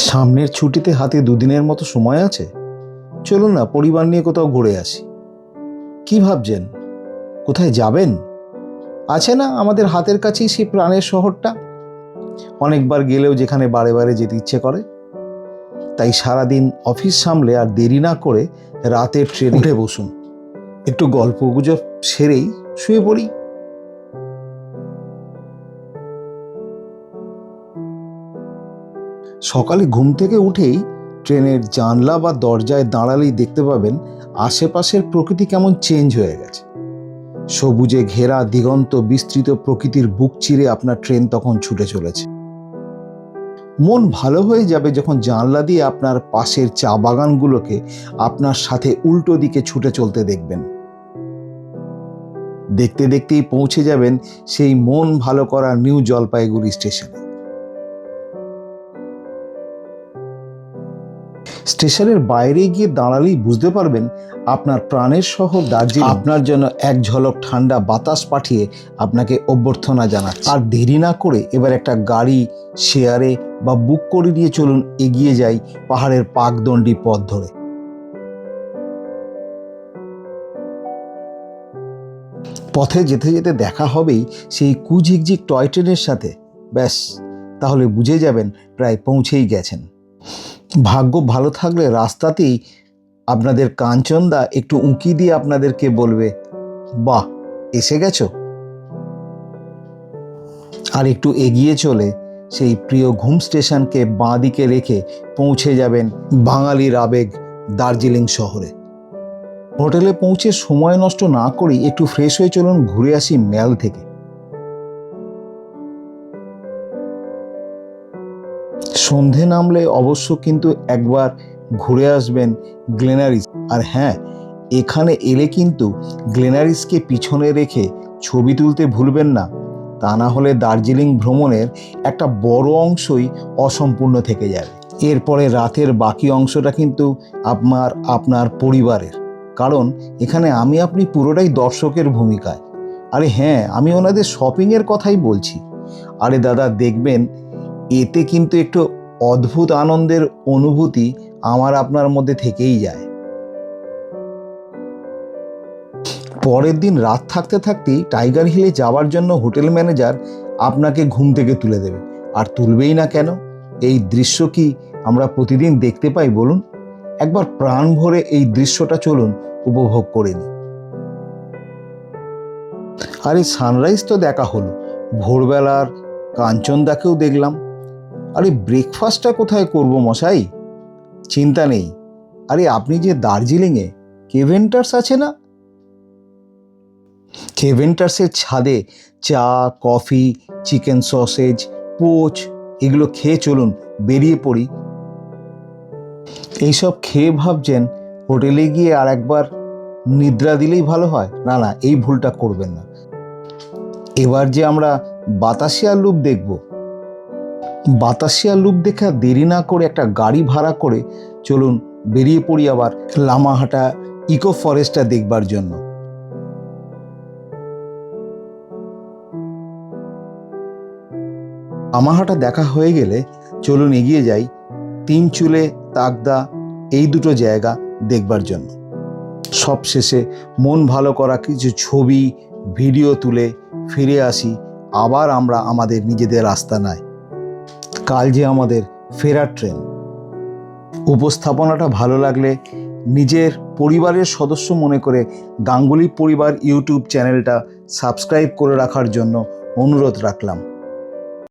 সামনের ছুটিতে হাতে দুদিনের মতো সময় আছে, চলুন না পরিবার নিয়ে কোথাও ঘুরে আসি। কি ভাবছেন, কোথায় যাবেন? আছে না আমাদের হাতের কাছেই সেই প্রাণের শহরটা, অনেকবার গেলেও যেখানে বারে বারে যেতে ইচ্ছে করে। তাই সারাদিন অফিস সামলে আর দেরি না করে রাতের ট্রেনে উঠে বসুন, একটু গল্প গুজব সেরেই শুয়ে পড়ি। সকালে ঘুম থেকে উঠেই ট্রেনের জানলা বা দরজায় দাঁড়ালেই দেখতে পাবেন আশেপাশের প্রকৃতি কেমন চেঞ্জ হয়ে গেছে। সবুজে ঘেরা দিগন্ত বিস্তৃত প্রকৃতির বুক চিরে আপনার ট্রেন তখন ছুটে চলেছে। মন ভালো হয়ে যাবে যখন জানলা দিয়ে আপনার পাশের চা বাগানগুলোকে আপনার সাথে উল্টো দিকে ছুটে চলতে দেখবেন। দেখতে দেখতেই পৌঁছে যাবেন সেই মন ভালো করা নিউ জলপাইগুড়ি স্টেশনে। স্টেশনের বাইরে গিয়ে দাঁড়ালেই বুঝতে পারবেন আপনার প্রাণের শহর দার্জিলিং আপনার জন্য এক ঝলক ঠান্ডা বাতাস পাঠিয়ে আপনাকে অভ্যর্থনা জানাচ্ছে। আর দেরি না করে এবার একটা গাড়ি শেয়ারে বা বুক করে দিয়ে চলুন, এগিয়ে যাই পাহাড়ের পাকদণ্ডী পথ ধরে। পথে যেতে যেতে দেখা হবেই সেই কুঝিকঝিক টয় ট্রেনের সাথে। ব্যাস, তাহলে বুঝে যাবেন প্রায় পৌঁছেই গেছেন। ভাগ্য ভালো থাকলে রাস্তাতেই আপনাদের কাঞ্চনদা একটু উঁকি দিয়ে আপনাদেরকে বলবে, বাহ, এসে গেছো। আর একটু এগিয়ে চলে সেই প্রিয় ঘুম স্টেশনকে বাঁ দিকে রেখে পৌঁছে যাবেন বাঙালির আবেগ দার্জিলিং শহরে। হোটেলে পৌঁছে সময় নষ্ট না করেই একটু ফ্রেশ হয়ে চলুন ঘুরে আসি ম্যাল থেকে। সন্ধে নামলে অবশ্য কিন্তু একবার ঘুরে আসবেন গ্লেনারিস। আর হ্যাঁ, এখানে এলে কিন্তু গ্লেনারিসকে পিছনে রেখে ছবি তুলতে ভুলবেন না, তা না হলে দার্জিলিং ভ্রমণের একটা বড় অংশই অসম্পূর্ণ থেকে যাবে। এরপরে রাতের বাকি অংশটা কিন্তু আপনার পরিবারের, কারণ এখানে আপনি পুরোটাই দর্শকের ভূমিকায়। আরে হ্যাঁ, আমি ওনাদের শপিংয়ের কথাই বলছি। আরে দাদা, দেখবেন এতে কিন্তু একটু অদ্ভুত আনন্দের অনুভূতি আপনার মধ্যে থেকেই যায়। পরের দিন রাত থাকতে থাকতেই টাইগার হিলে যাওয়ার জন্য হোটেল ম্যানেজার আপনাকে ঘুম থেকে তুলে দেবে। আর তুলবেই না কেন, এই দৃশ্য কি আমরা প্রতিদিন দেখতে পাই বলুন? একবার প্রাণ ভরে এই দৃশ্যটা চলুন উপভোগ করে নিই। আর এই সানরাইজ তো দেখা হলো, ভোরবেলার কাঞ্চনদাকেও দেখলাম। আরে ব্রেকফাস্টটা কোথায় করব মশাই? চিন্তা নেই, আরে আপনি যে দার্জিলিংয়ে কেভেন্টার্স আছে না, কেভেন্টার্সের ছাদে চা, কফি, চিকেন সসেজ, পোচ এগুলো খেয়ে চলুন বেরিয়ে পড়ি। এইসব খেয়ে ভাবছেন হোটেলে গিয়ে আর একবার নিদ্রা দিলেই ভালো হয়? না না, এই ভুলটা করবেন না। এবার যে আমরা বাতাসিয়া লুপ দেখব, বাতাসিয়া লুপ দেখা দেরি না করে একটা গাড়ি ভাড়া করে চলুন বেরিয়ে পড়ি আবার লামাহাটা ইকো ফরেস্টটা দেখবার জন্য। লামাহাটা দেখা হয়ে গেলে চলুন এগিয়ে যাই তিনচুলে, তাকদা এই দুটো জায়গা দেখবার জন্য। সবশেষে মন ভালো করা কিছু ছবি ভিডিও তুলে ফিরে আসি আবার আমরা আমাদের নিজেদের আস্তানায়। কাল যে আমাদের ফেরার ট্রেন। উপস্থাপনাটা ভালো লাগলে নিজের পরিবারের সদস্য মনে করে গাঙ্গুলি পরিবার ইউটিউব চ্যানেলটা সাবস্ক্রাইব করে রাখার জন্য অনুরোধ রাখলাম।